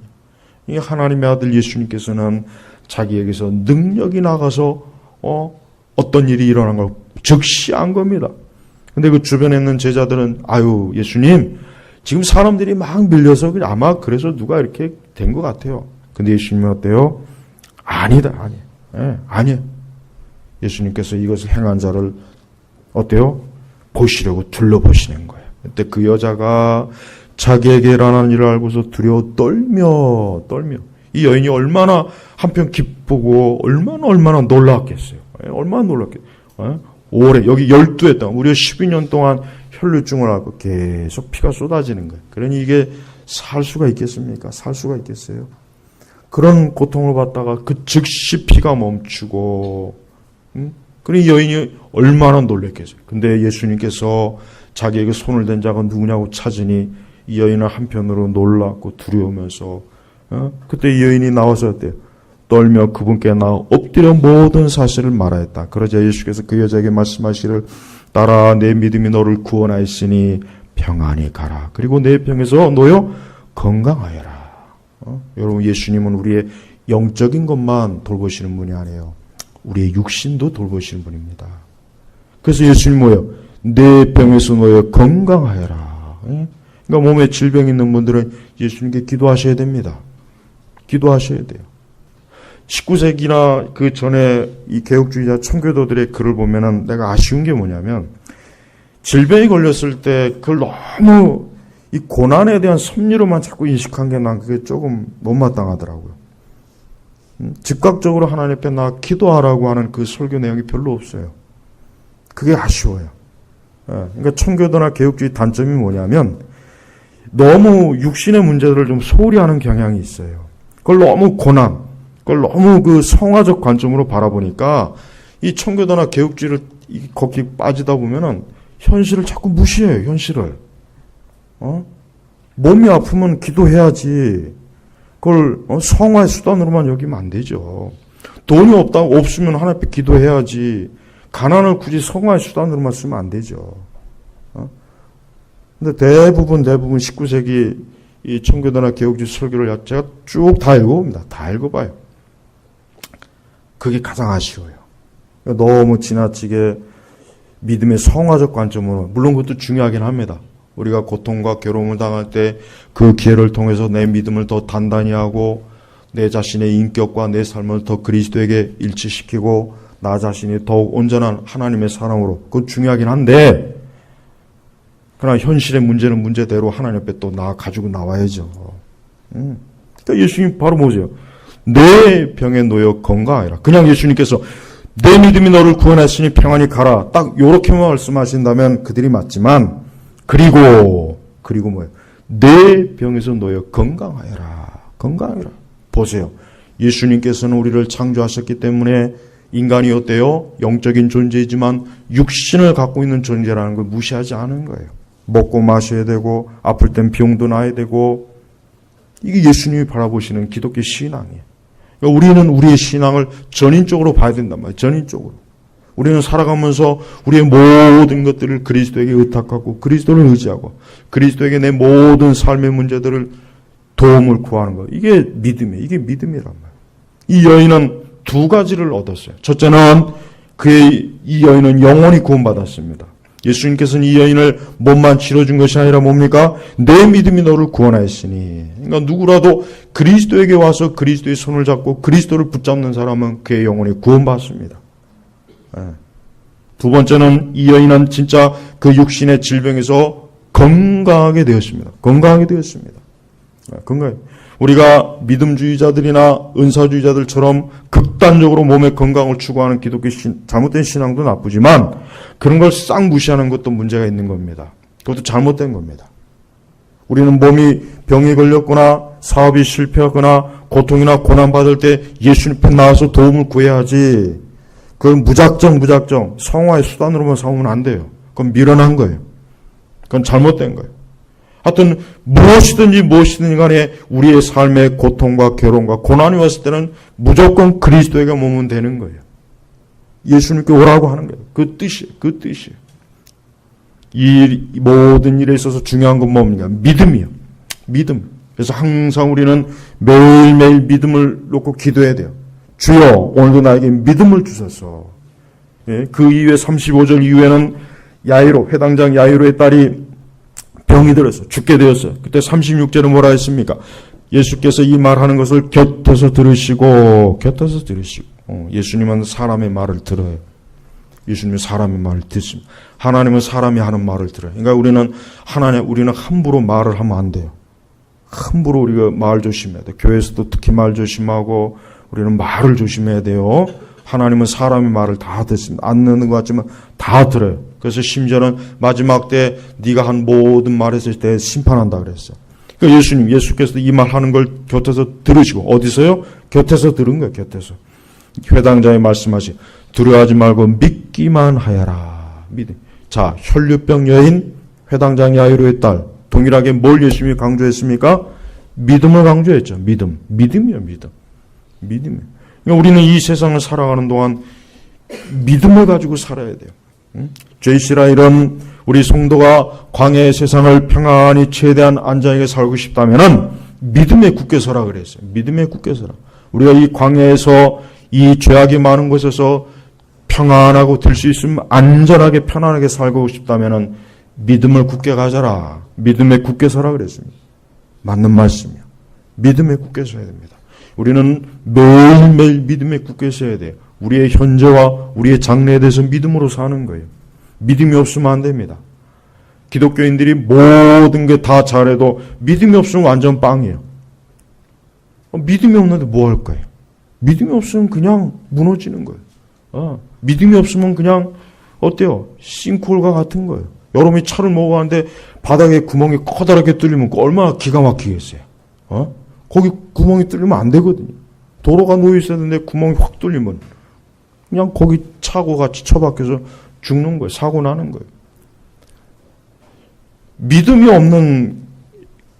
이 하나님의 아들 예수님께서는 자기에게서 능력이 나가서 어떤 일이 일어난 걸 즉시 안 겁니다. 근데 그 주변에 있는 제자들은 아유 예수님 지금 사람들이 막 밀려서 아마 그래서 누가 이렇게 된 것 같아요. 근데 예수님은 어때요? 아니다. 아니에요. 예수님께서 이것을 행한 자를 어때요? 보시려고 둘러보시는 거예요. 그때 그 여자가 자기에게 일어난 일을 알고서 두려워 떨며 이 여인이 얼마나 한편 기쁘고 얼마나 놀랐겠어요. 얼마나 놀랐겠어요. 오래 여기 12회 동안 무려 12년 동안 혈류증을 앓고 계속 피가 쏟아지는 거예요. 그러니 이게 살 수가 있겠습니까? 살 수가 있겠어요? 그런 고통을 받다가 그 즉시 피가 멈추고 그러니 여인이 얼마나 놀랐겠어요. 근데 예수님께서 자기에게 손을 댄 자가 누구냐고 찾으니 이 여인은 한편으로 놀랐고 두려우면서 그때 이 여인이 나와서 어때요? 떨며 그분께 나와 엎드려 모든 사실을 말하였다. 그러자 예수께서 그 여자에게 말씀하시기를 따라 내 믿음이 너를 구원하였으니 평안히 가라. 그리고 내 병에서 너여 건강하여라. 여러분 예수님은 우리의 영적인 것만 돌보시는 분이 아니에요. 우리의 육신도 돌보시는 분입니다. 그래서 예수님 뭐예요? 내 병에서 너여 건강하여라. 그러니까 몸에 질병 있는 분들은 예수님께 기도하셔야 됩니다. 기도하셔야 돼요. 19세기나 그 전에 이 개혁주의자 청교도들의 글을 보면은 내가 아쉬운 게 뭐냐면 질병이 걸렸을 때 그걸 너무 이 고난에 대한 섭리로만 자꾸 인식한 게 난 그게 조금 못마땅하더라고요. 즉각적으로 하나님 앞에 나 기도하라고 하는 그 설교 내용이 별로 없어요. 그게 아쉬워요. 그러니까 청교도나 개혁주의 단점이 뭐냐면 너무 육신의 문제들을 좀 소홀히 하는 경향이 있어요. 그걸 너무 그걸 너무 그 성화적 관점으로 바라보니까 이 청교도나 개혁주의를 거기 빠지다 보면은 현실을 자꾸 무시해요. 현실을. 몸이 아프면 기도해야지. 그걸 성화의 수단으로만 여기면 안 되죠. 돈이 없으면 하나님 앞에 기도해야지. 가난을 굳이 성화의 수단으로만 쓰면 안 되죠. 근데 대부분 19세기 이 청교도나 개혁주의 설교를 제가 쭉 다 읽어봅니다. 다 읽어봐요. 그게 가장 아쉬워요. 너무 지나치게 믿음의 성화적 관점으로, 물론 그것도 중요하긴 합니다. 우리가 고통과 괴로움을 당할 때 그 기회를 통해서 내 믿음을 더 단단히 하고 내 자신의 인격과 내 삶을 더 그리스도에게 일치시키고 나 자신이 더욱 온전한 하나님의 사람으로, 그건 중요하긴 한데, 그러나 현실의 문제는 문제대로 하나님 앞에 또 가지고 나와야죠. 그러니까 예수님 바로 보세요. 내 병에 놓여 건강하라. 그냥 예수님께서 내 믿음이 너를 구원했으니 평안히 가라. 딱 요렇게만 말씀하신다면 그들이 맞지만, 그리고 뭐예요? 내 병에서 놓여 건강하여라. 건강하여라. 보세요. 예수님께서는 우리를 창조하셨기 때문에 인간이 어때요? 영적인 존재이지만 육신을 갖고 있는 존재라는 걸 무시하지 않은 거예요. 먹고 마셔야 되고 아플 땐 병도 나야 되고, 이게 예수님이 바라보시는 기독교 신앙이에요. 그러니까 우리는 우리의 신앙을 전인적으로 봐야 된단 말이에요. 전인적으로. 우리는 살아가면서 우리의 모든 것들을 그리스도에게 의탁하고 그리스도를 의지하고 그리스도에게 내 모든 삶의 문제들을 도움을 구하는 거. 이게 믿음이에요. 이게 믿음이란 말이에요. 이 여인은 두 가지를 얻었어요. 첫째는 이 여인은 영원히 구원받았습니다. 예수님께서는 이 여인을 몸만 치러준 것이 아니라 뭡니까? 내 믿음이 너를 구원하였으니. 그러니까 누구라도 그리스도에게 와서 그리스도의 손을 잡고 그리스도를 붙잡는 사람은 그의 영혼이 구원받습니다. 두 번째는 이 여인은 진짜 그 육신의 질병에서 건강하게 되었습니다. 건강하게 되었습니다. 건강해. 우리가 믿음주의자들이나 은사주의자들처럼 극단적으로 몸의 건강을 추구하는 기독교 잘못된 신앙도 나쁘지만 그런 걸 싹 무시하는 것도 문제가 있는 겁니다. 그것도 잘못된 겁니다. 우리는 몸이 병에 걸렸거나 사업이 실패하거나 고통이나 고난받을 때 예수님 앞에 나와서 도움을 구해야 하지, 그건 무작정 성화의 수단으로만 삼으면 안 돼요. 그건 미련한 거예요. 그건 잘못된 거예요. 하여튼 무엇이든지 간에 우리의 삶의 고통과 괴로움과 고난이 왔을 때는 무조건 그리스도에게 몸은 되는 거예요. 예수님께 오라고 하는 거예요. 그 뜻이에요. 이 모든 일에 있어서 중요한 건 뭡니까? 믿음이에요. 믿음. 그래서 항상 우리는 매일매일 믿음을 놓고 기도해야 돼요. 주여, 오늘도 나에게 믿음을 주소서. 그 이후에 35절 이후에는 회당장 야이로의 딸이 병이 들어서 죽게 되었어요. 그때 36절은 뭐라 했습니까? 예수께서 이 말하는 것을 곁에서 들으시고 예수님은 사람의 말을 들어요. 예수님은 사람의 말을 듣습니다. 하나님은 사람이 하는 말을 들어요. 그러니까 우리는 함부로 말을 하면 안 돼요. 함부로 우리가 말 조심해야 돼요. 교회에서도 특히 말 조심하고 우리는 말을 조심해야 돼요. 하나님은 사람의 말을 다 듣습니다. 안 듣는 것 같지만 다 들어요. 그래서 심지어는 마지막 때 네가 한 모든 말에서 대해 심판한다 그랬어요. 그러니까 예수께서 이 말하는 걸 곁에서 들으시고, 어디서요? 곁에서 들은 거예요. 곁에서. 회당장이 말씀하시, 두려워하지 말고 믿기만 하여라. 믿음. 자, 혈류병 여인, 회당장 야이로의 딸, 동일하게 뭘 예수님이 강조했습니까? 믿음을 강조했죠. 믿음이요. 믿음이요. 그러니까 우리는 이 세상을 살아가는 동안 믿음을 가지고 살아야 돼요. 제이시라 이런 우리 성도가 광야의 세상을 평안히 최대한 안전하게 살고 싶다면은 믿음에 굳게 서라 그랬어요. 믿음에 굳게 서라. 우리가 이 광야에서 이 죄악이 많은 곳에서 평안하고 될 수 있으면 안전하게 편안하게 살고 싶다면은 믿음을 굳게 가져라. 믿음에 굳게 서라 그랬습니다. 맞는 말씀이요. 믿음에 굳게 서야 됩니다. 우리는 매일매일 믿음에 굳게 서야 돼요. 우리의 현재와 우리의 장래에 대해서 믿음으로 사는 거예요. 믿음이 없으면 안 됩니다. 기독교인들이 모든 게 다 잘해도 믿음이 없으면 완전 빵이에요. 믿음이 없는데 뭐 할 거예요? 믿음이 없으면 그냥 무너지는 거예요. 믿음이 없으면 그냥 어때요? 싱크홀과 같은 거예요. 여러분이 차를 몰고 가는데 바닥에 구멍이 커다랗게 뚫리면 얼마나 기가 막히겠어요. 거기 구멍이 뚫리면 안 되거든요. 도로가 놓여 있어야 되는데 구멍이 확 뚫리면 그냥 거기 차고 같이 처박혀서 죽는 거예요. 사고 나는 거예요. 믿음이 없는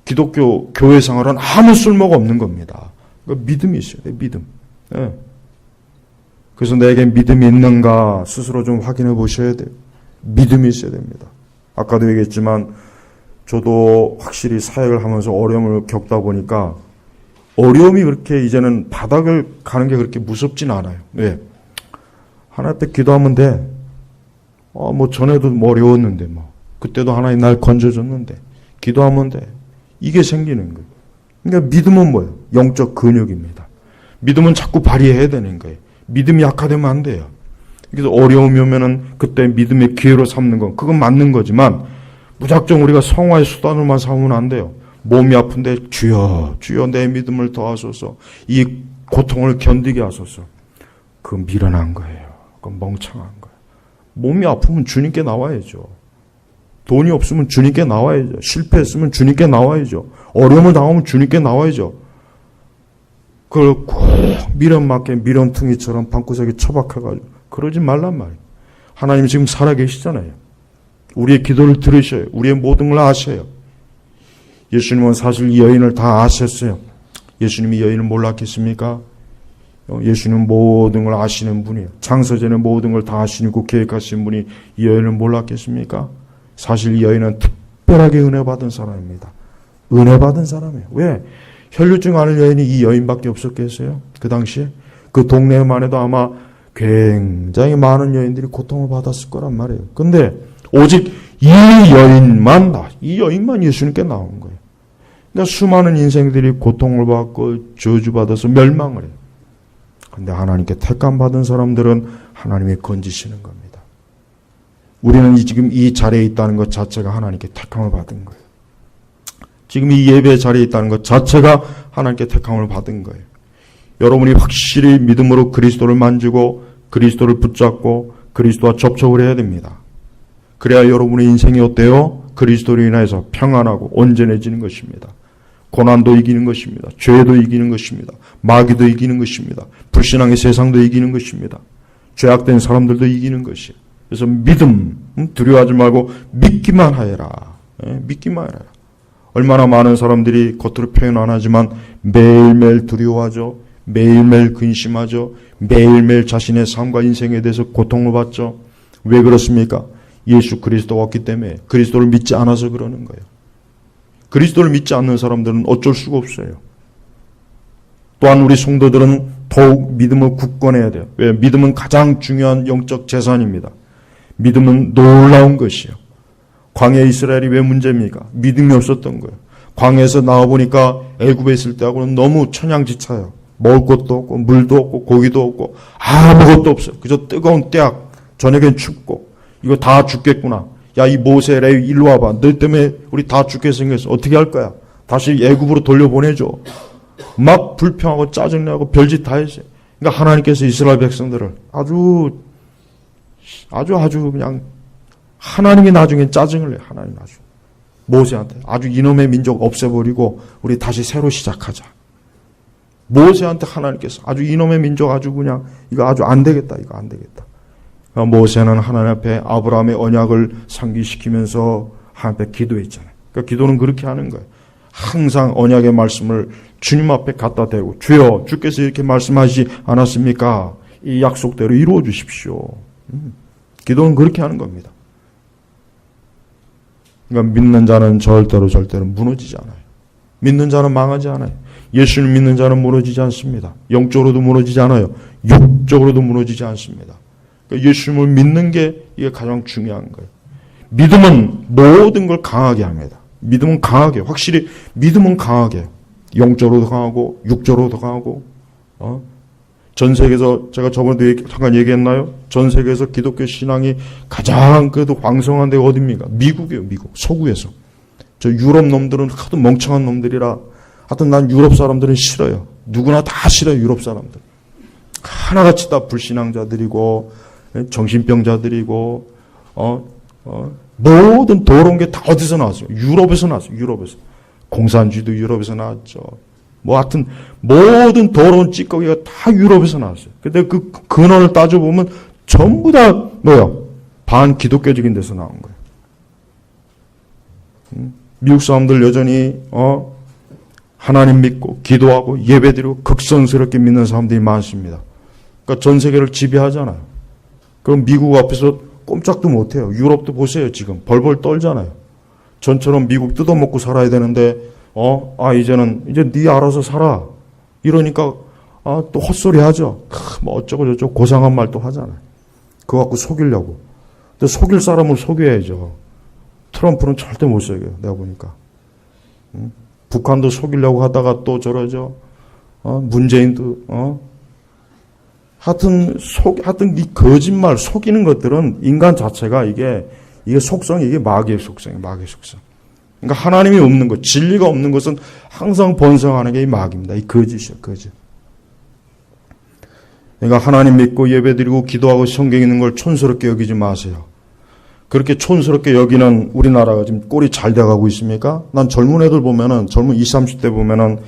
기독교 교회 생활은 아무 쓸모가 없는 겁니다. 믿음이 있어야 돼요. 믿음. 예. 그래서 내게 믿음이 있는가 스스로 좀 확인해 보셔야 돼요. 믿음이 있어야 됩니다. 아까도 얘기했지만 저도 확실히 사역을 하면서 어려움을 겪다 보니까 어려움이 그렇게 이제는 바닥을 가는 게 그렇게 무섭진 않아요. 왜? 하나님 앞에 기도하면 돼. 뭐 전에도 뭐 어려웠는데 뭐 그때도 하나님 날 건져줬는데 기도하면 돼. 이게 생기는 거예요. 그러니까 믿음은 뭐예요? 영적 근육입니다. 믿음은 자꾸 발휘해야 되는 거예요. 믿음이 약화되면 안 돼요. 그래서 어려움이 오면은 그때 믿음의 기회로 삼는 건 그건 맞는 거지만 무작정 우리가 성화의 수단으로만 삼으면 안 돼요. 몸이 아픈데 주여 주여 내 믿음을 더하소서. 이 고통을 견디게 하소서. 그건 미련한 거예요. 그건 멍청한 거예요. 몸이 아프면 주님께 나와야죠. 돈이 없으면 주님께 나와야죠. 실패했으면 주님께 나와야죠. 어려움을 당하면 주님께 나와야죠. 그걸 꼭 미련맞게 미련퉁이처럼 방구석에 처박혀가지고 그러지 말란 말이에요. 하나님 지금 살아계시잖아요. 우리의 기도를 들으셔요. 우리의 모든 걸 아셔요. 예수님은 사실 이 여인을 다 아셨어요. 예수님이 여인을 몰랐겠습니까? 예수님은 모든 걸 아시는 분이에요. 창세전에 모든 걸 다 아시고 계획하신 분이 이 여인을 몰랐겠습니까? 사실 이 여인은 특별하게 은혜 받은 사람입니다. 은혜 받은 사람이에요. 왜? 혈류증 앓는 여인이 이 여인밖에 없었겠어요? 그 당시에? 그 동네만 해도 아마 굉장히 많은 여인들이 고통을 받았을 거란 말이에요. 근데 오직 이 여인만 예수님께 나온 거예요. 그러니까 수많은 인생들이 고통을 받고 저주받아서 멸망을 해요. 근데 하나님께 택함받은 사람들은 하나님이 건지시는 겁니다. 우리는 지금 이 자리에 있다는 것 자체가 하나님께 택함을 받은 거예요. 지금 이 예배 자리에 있다는 것 자체가 하나님께 택함을 받은 거예요. 여러분이 확실히 믿음으로 그리스도를 만지고 그리스도를 붙잡고 그리스도와 접촉을 해야 됩니다. 그래야 여러분의 인생이 어때요? 그리스도로 인해서 평안하고 온전해지는 것입니다. 고난도 이기는 것입니다. 죄도 이기는 것입니다. 마귀도 이기는 것입니다. 불신앙의 세상도 이기는 것입니다. 죄악된 사람들도 이기는 것이에요. 그래서 믿음, 두려워하지 말고 믿기만 하여라. 믿기만 하여라. 얼마나 많은 사람들이 겉으로 표현 안 하지만 매일매일 두려워하죠. 매일매일 근심하죠. 매일매일 자신의 삶과 인생에 대해서 고통을 받죠. 왜 그렇습니까? 예수 그리스도가 없기 때문에 그리스도를 믿지 않아서 그러는 거예요. 그리스도를 믿지 않는 사람들은 어쩔 수가 없어요. 또한 우리 성도들은 더욱 믿음을 굳건해야 돼요. 왜? 믿음은 가장 중요한 영적 재산입니다. 믿음은 놀라운 것이에요. 광야 이스라엘이 왜 문제입니까? 믿음이 없었던 거예요. 광야에서 나와보니까 애굽에 있을 때하고는 너무 천양지차예요. 먹을 것도 없고 물도 없고 고기도 없고 아무것도 없어요. 그저 뜨거운 떼약, 저녁엔 춥고 이거 다 죽겠구나. 야, 이 모세 레위 일로 와봐. 너 때문에 우리 다 죽게 생겼어. 어떻게 할 거야? 다시 애굽으로 돌려보내줘. 막 불평하고 짜증내고 별짓 다 했어요. 그러니까 하나님께서 이스라엘 백성들을 아주 그냥 하나님이 나중에 짜증을 내요. 하나님 나중에. 모세한테 아주 이놈의 민족 없애버리고 우리 다시 새로 시작하자. 모세한테 하나님께서 아주 이놈의 민족 아주 그냥 이거 아주 안 되겠다. 이거 안 되겠다. 모세는 하나님 앞에 아브라함의 언약을 상기시키면서 하나님 앞에 기도했잖아요. 그러니까 기도는 그렇게 하는 거예요. 항상 언약의 말씀을 주님 앞에 갖다 대고 주여 주께서 이렇게 말씀하시지 않았습니까? 이 약속대로 이루어 주십시오. 기도는 그렇게 하는 겁니다. 그러니까 믿는 자는 절대로 무너지지 않아요. 믿는 자는 망하지 않아요. 예수를 믿는 자는 무너지지 않습니다. 영적으로도 무너지지 않아요. 육적으로도 무너지지 않습니다. 그러니까 예수님을 믿는 게 이게 가장 중요한 거예요. 믿음은 모든 걸 강하게 합니다. 믿음은 강하게, 확실히 믿음은 강하게, 영적으로도 강하고 육적으로도 강하고. 전 세계에서 제가 저번에도 잠깐 얘기했나요? 전 세계에서 기독교 신앙이 가장 그래도 왕성한 데가 어디입니까? 미국이에요. 미국 서구에서. 저 유럽 놈들은 하도 멍청한 놈들이라 하여튼 난 유럽 사람들은 싫어요. 누구나 다 싫어요. 유럽 사람들. 하나같이 다 불신앙자들이고 정신병자들이고 모든 더러운 게 다 어디서 나왔어요? 유럽에서 나왔어요. 유럽에서. 공산주의도 유럽에서 나왔죠. 뭐 하여튼 모든 더러운 찌꺼기가 다 유럽에서 나왔어요. 근데 그 근원을 따져보면 전부 다 뭐야? 반기독교적인 데서 나온 거예요. 미국 사람들 여전히 하나님 믿고 기도하고 예배드리고 극성스럽게 믿는 사람들이 많습니다. 그러니까 전 세계를 지배하잖아요. 그럼 미국 앞에서 꼼짝도 못해요. 유럽도 보세요. 지금 벌벌 떨잖아요. 전처럼 미국 뜯어먹고 살아야 되는데 이제 네 알아서 살아. 이러니까 또 헛소리 하죠. 뭐 어쩌고 저쩌고 고상한 말도 하잖아요. 그거 갖고 속이려고. 근데 속일 사람을 속여야죠. 트럼프는 절대 못 속여요. 내가 보니까. 북한도 속이려고 하다가 또 저러죠. 문재인도 하여튼 이 거짓말 속이는 것들은 인간 자체가 이게 속성이 이게 마귀의 속성이에요. 마귀의 속성. 그러니까 하나님이 없는 것, 진리가 없는 것은 항상 번성하는 게 이 마귀입니다. 이 거짓이에요. 거짓. 그러니까 하나님 믿고 예배드리고 기도하고 성경 읽는 걸 촌스럽게 여기지 마세요. 그렇게 촌스럽게 여기는 우리나라가 지금 꼴이 잘 돼가고 있습니까? 난 젊은 애들 보면은, 젊은 20, 30대 보면은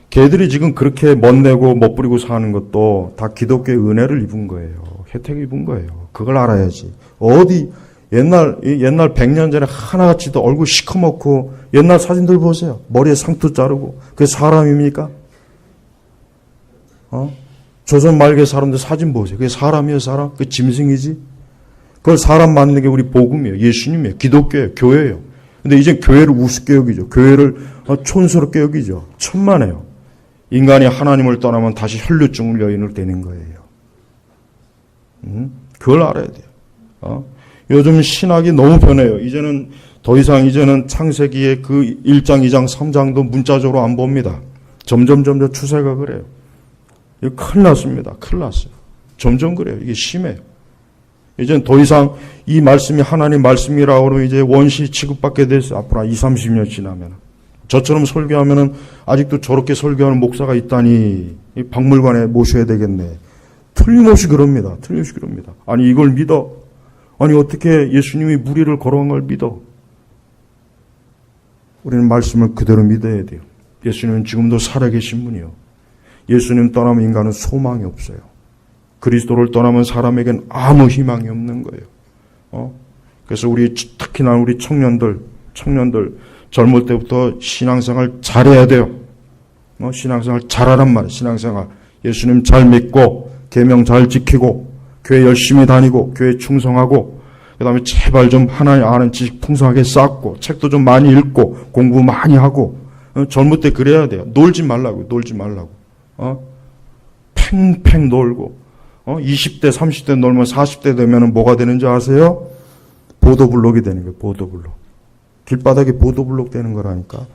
걔들이 지금 그렇게 멋내고 멋부리고 사는 것도 다 기독교의 은혜를 입은 거예요. 혜택을 입은 거예요. 그걸 알아야지. 옛날 100년 전에 하나같이도 얼굴 시커멓고 옛날 사진들 보세요. 머리에 상투 자르고. 그게 사람입니까? 조선 말기의 사람들 사진 보세요. 그게 사람이에요, 사람? 그게 짐승이지? 그걸 사람 만드는 게 우리 복음이에요. 예수님이에요. 기독교예요. 교회예요. 근데 이제 교회를 우습게 여기죠. 교회를 촌스럽게 여기죠. 천만에요. 인간이 하나님을 떠나면 다시 혈류증을 여인을 되는 거예요. 그걸 알아야 돼요. 요즘 신학이 너무 변해요. 이제는 더 이상 창세기의 그 1장, 2장, 3장도 문자적으로 안 봅니다. 점점 추세가 그래요. 이거 큰일 났습니다. 큰일 났어요. 점점 그래요. 이게 심해요. 이제는 더 이상 이 말씀이 하나님 말씀이라고 그러면 이제 원시 취급받게 됐어요. 앞으로 20, 30년 지나면. 저처럼 설교하면은 아직도 저렇게 설교하는 목사가 있다니 이 박물관에 모셔야 되겠네. 틀림없이 그럽니다. 틀림없이 그럽니다. 아니 이걸 믿어? 아니 어떻게 예수님이 무리를 걸어간 걸 믿어? 우리는 말씀을 그대로 믿어야 돼요. 예수님은 지금도 살아계신 분이요. 예수님 떠나면 인간은 소망이 없어요. 그리스도를 떠나면 사람에겐 아무 희망이 없는 거예요. 그래서 특히나 우리 청년들 젊을 때부터 신앙생활 잘해야 돼요. 신앙생활 잘하란 말이에요. 신앙생활. 예수님 잘 믿고 계명 잘 지키고 교회 열심히 다니고 교회 충성하고 그다음에 제발 좀 하나님 아는 지식 풍성하게 쌓고 책도 좀 많이 읽고 공부 많이 하고 젊을 때 그래야 돼요. 놀지 말라고. 팽팽 놀고 20대 30대 놀면 40대 되면은 뭐가 되는지 아세요? 보도블록이 되는 거예요. 보도블록. 길바닥에 보도블록 되는 거라니까.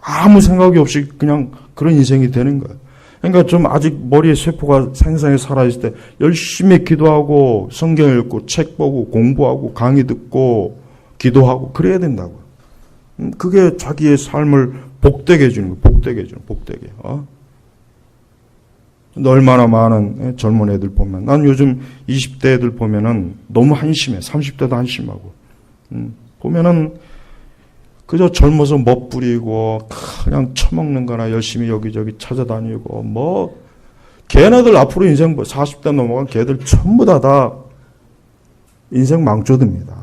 아무 생각이 없이 그냥 그런 인생이 되는 거예요. 그러니까 좀 아직 머리에 세포가 생생히 살아있을 때 열심히 기도하고 성경 읽고 책 보고 공부하고 강의 듣고 기도하고 그래야 된다고요. 그게 자기의 삶을 복되게 해주는 거예요. 복되게. 근데 얼마나 많은 젊은 애들 보면 난 요즘 20대 애들 보면은 너무 한심해. 30대도 한심하고 보면은 그저 젊어서 멋부리고 그냥 처먹는 거나 열심히 여기저기 찾아다니고 걔네들 앞으로 인생 40대 넘어간 걔들 전부 다 인생 망조듭니다.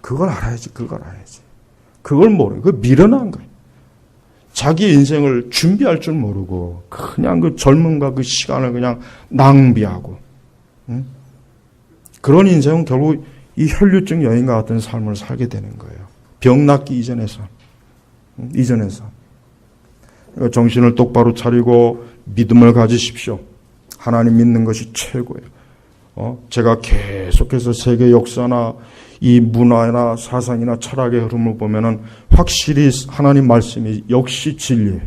그걸 알아야지. 그걸 모르고 그걸 미련한 거예요. 자기 인생을 준비할 줄 모르고 그냥 그 젊음과 그 시간을 그냥 낭비하고 그런 인생은 결국 이 혈류증 여인과 같은 삶을 살게 되는 거예요. 병 낫기 이전에서. 그러니까 정신을 똑바로 차리고 믿음을 가지십시오. 하나님 믿는 것이 최고예요. 제가 계속해서 세계 역사나 이 문화나 사상이나 철학의 흐름을 보면은 확실히 하나님 말씀이 역시 진리예요.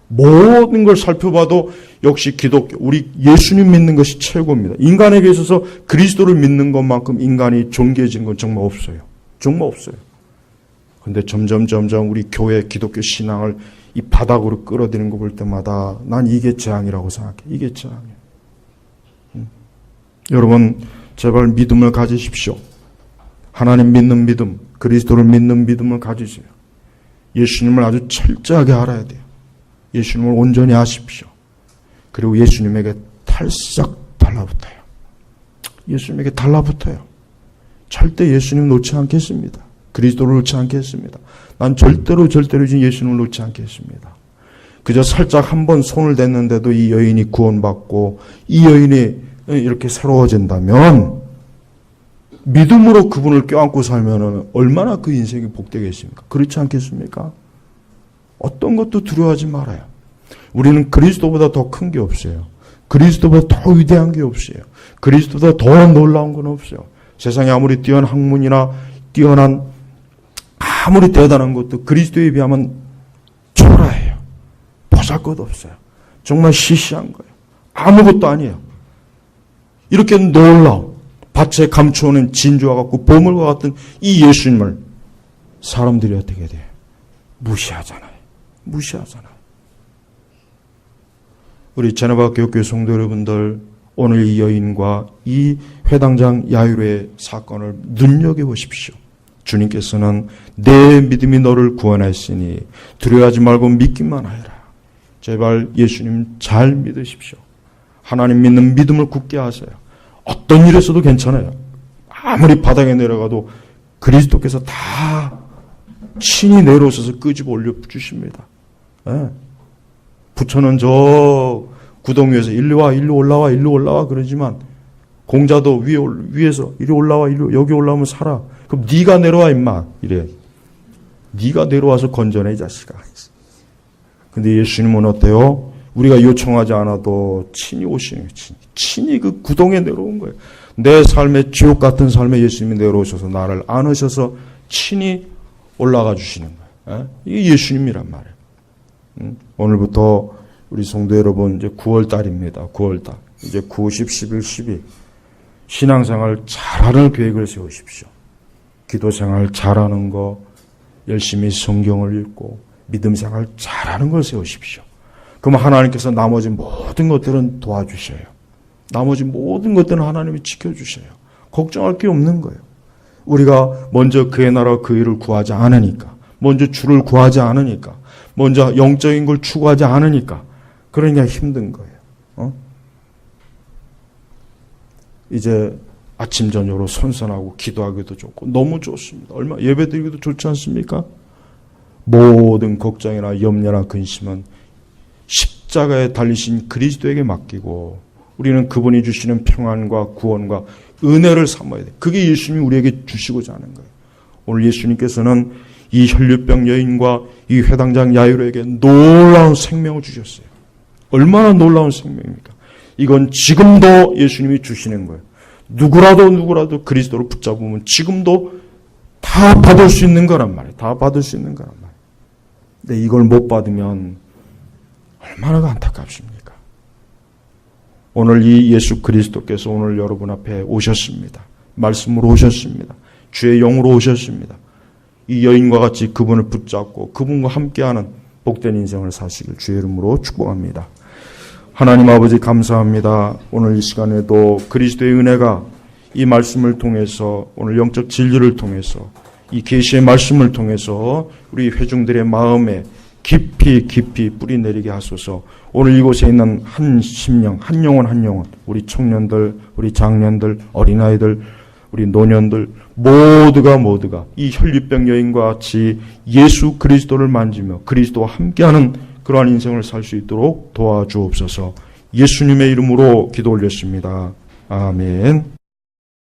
모든 걸 살펴봐도 역시 기독교, 우리 예수님 믿는 것이 최고입니다. 인간에게 있어서 그리스도를 믿는 것만큼 인간이 존귀해진 건 정말 없어요. 근데 점점 우리 교회 기독교 신앙을 이 바닥으로 끌어들이는 거 볼 때마다 난 이게 재앙이라고 생각해. 이게 재앙이에요. 여러분 제발 믿음을 가지십시오. 하나님 믿는 믿음, 그리스도를 믿는 믿음을 가지세요. 예수님을 아주 철저하게 알아야 돼요. 예수님을 온전히 아십시오. 그리고 예수님에게 탈싹 달라붙어요. 절대 예수님 놓지 않겠습니다. 그리스도를 놓지 않겠습니다. 난 절대로 지금 예수님을 놓지 않겠습니다. 그저 살짝 한번 손을 댔는데도 이 여인이 구원받고 이 여인이 이렇게 새로워진다면 믿음으로 그분을 껴안고 살면 얼마나 그 인생이 복되겠습니까? 그렇지 않겠습니까? 어떤 것도 두려워하지 말아요. 우리는 그리스도보다 더 큰 게 없어요. 그리스도보다 더 위대한 게 없어요. 그리스도보다 더 놀라운 건 없어요. 세상에 아무리 뛰어난 학문이나 뛰어난 아무리 대단한 것도 그리스도에 비하면 초라해요. 보잘것없어요. 정말 시시한 거예요. 아무것도 아니에요. 이렇게 놀라운 밭에 감추어놓은 진주와 같고 보물과 같은 이 예수님을 사람들이 어떻게 돼요? 무시하잖아요. 우리 제네바 교회 성도 여러분들, 오늘 이 여인과 이 회당장 야이로의 사건을 눈여겨보십시오. 주님께서는 내 믿음이 너를 구원했으니 두려워하지 말고 믿기만 하여라. 제발 예수님 잘 믿으십시오. 하나님 믿는 믿음을 굳게 하세요. 어떤 일에서도 괜찮아요. 아무리 바닥에 내려가도 그리스도께서 다 친히 내려오셔서 끄집어 올려주십니다. 네. 부처는 저 구덩 위에서 일로 올라와 그러지만 공자도 위에서 이리 올라와 여기 올라오면 살아. 그럼 네가 내려와 임마 이래. 네가 내려와서 건져내 이 자식아. 근데 예수님은 어때요? 우리가 요청하지 않아도 친히 오시는 거예요. 친히 그 구덩이에 내려온 거예요. 내 삶의 지옥 같은 삶에 예수님이 내려오셔서 나를 안으셔서 친히 올라가 주시는 거예요. 이게 예수님이란 말이에요. 오늘부터 우리 성도 여러분 이제 9월달입니다. 9월달. 이제 9, 10, 11, 12. 신앙생활 잘하는 계획을 세우십시오. 기도생활 잘하는 거, 열심히 성경을 읽고 믿음생활 잘하는 걸 세우십시오. 그럼 하나님께서 나머지 모든 것들은 도와주셔요. 나머지 모든 것들은 하나님이 지켜주셔요. 걱정할 게 없는 거예요. 우리가 먼저 그의 나라 그 일을 구하지 않으니까, 먼저 주를 구하지 않으니까, 먼저 영적인 걸 추구하지 않으니까 그러니까 힘든 거예요. 이제 아침 저녁으로 선선하고 기도하기도 좋고 너무 좋습니다. 예배드리기도 좋지 않습니까? 모든 걱정이나 염려나 근심은 십자가에 달리신 그리스도에게 맡기고 우리는 그분이 주시는 평안과 구원과 은혜를 삼아야 돼요. 그게 예수님이 우리에게 주시고자 하는 거예요. 오늘 예수님께서는 이 혈류병 여인과 이 회당장 야이로에게 놀라운 생명을 주셨어요. 얼마나 놀라운 생명입니까? 이건 지금도 예수님이 주시는 거예요. 누구라도 그리스도를 붙잡으면 지금도 다 받을 수 있는 거란 말이에요. 다 받을 수 있는 거란 말이에요. 근데 이걸 못 받으면 얼마나 안타깝습니까? 오늘 이 예수 그리스도께서 오늘 여러분 앞에 오셨습니다. 말씀으로 오셨습니다. 주의 영으로 오셨습니다. 이 여인과 같이 그분을 붙잡고 그분과 함께하는 복된 인생을 사시길 주의 이름으로 축복합니다. 하나님 아버지 감사합니다. 오늘 이 시간에도 그리스도의 은혜가 이 말씀을 통해서 오늘 영적 진리를 통해서 이 계시의 말씀을 통해서 우리 회중들의 마음에 깊이 뿌리내리게 하소서. 오늘 이곳에 있는 한 심령, 한 영혼 우리 청년들, 우리 장년들, 어린아이들, 우리 노년들 모두가 이 혈류병 여인과 같이 예수 그리스도를 만지며 그리스도와 함께하는 그러한 인생을 살 수 있도록 도와주옵소서. 예수님의 이름으로 기도 올렸습니다. 아멘.